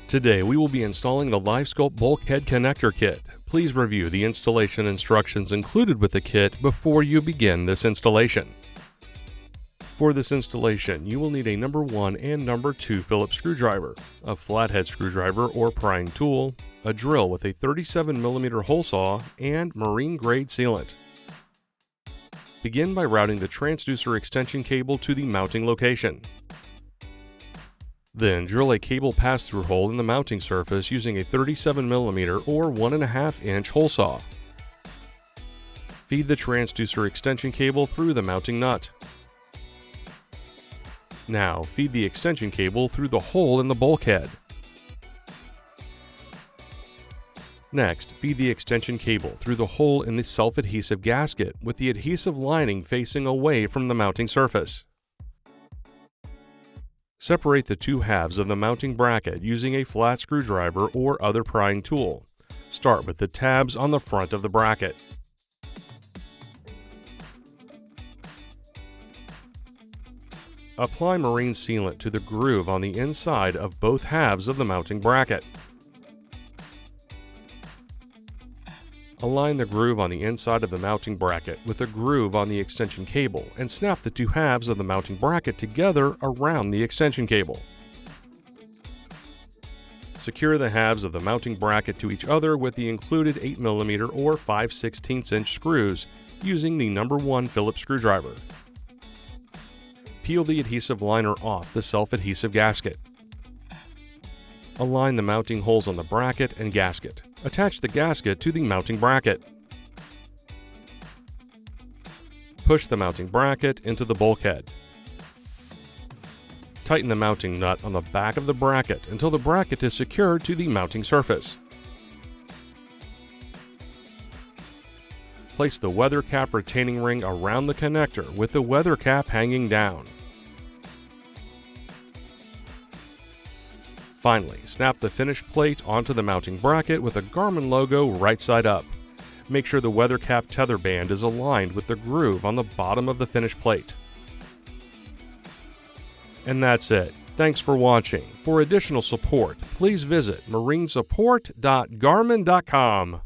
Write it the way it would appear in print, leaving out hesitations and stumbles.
Today we will be installing the LiveScope Bulkhead connector kit. Please review the installation instructions included with the kit before you begin this installation. For this installation, you will need a number 1 and number 2 Phillips screwdriver, a flathead screwdriver or prying tool, a drill with a 37mm hole saw, and marine-grade sealant. Begin by routing the transducer extension cable to the mounting location. Then drill a cable pass-through hole in the mounting surface using a 37mm or 1.5-inch hole saw. Feed the transducer extension cable through the mounting nut. Now feed the extension cable through the hole in the bulkhead. Next, feed the extension cable through the hole in the self-adhesive gasket with the adhesive lining facing away from the mounting surface. Separate the two halves of the mounting bracket using a flat screwdriver or other prying tool. Start with the tabs on the front of the bracket. Apply marine sealant to the groove on the inside of both halves of the mounting bracket. Align the groove on the inside of the mounting bracket with the groove on the extension cable and snap the two halves of the mounting bracket together around the extension cable. Secure the halves of the mounting bracket to each other with the included 8mm or 5/16" screws using the number 1 Phillips screwdriver. Peel the adhesive liner off the self-adhesive gasket. Align the mounting holes on the bracket and gasket. Attach the gasket to the mounting bracket. Push the mounting bracket into the bulkhead. Tighten the mounting nut on the back of the bracket until the bracket is secured to the mounting surface. Place the weather cap retaining ring around the connector with the weather cap hanging down. Finally, snap the finished plate onto the mounting bracket with a Garmin logo right side up. Make sure the weather cap tether band is aligned with the groove on the bottom of the finished plate. And that's it. Thanks for watching. For additional support, please visit marinesupport.garmin.com.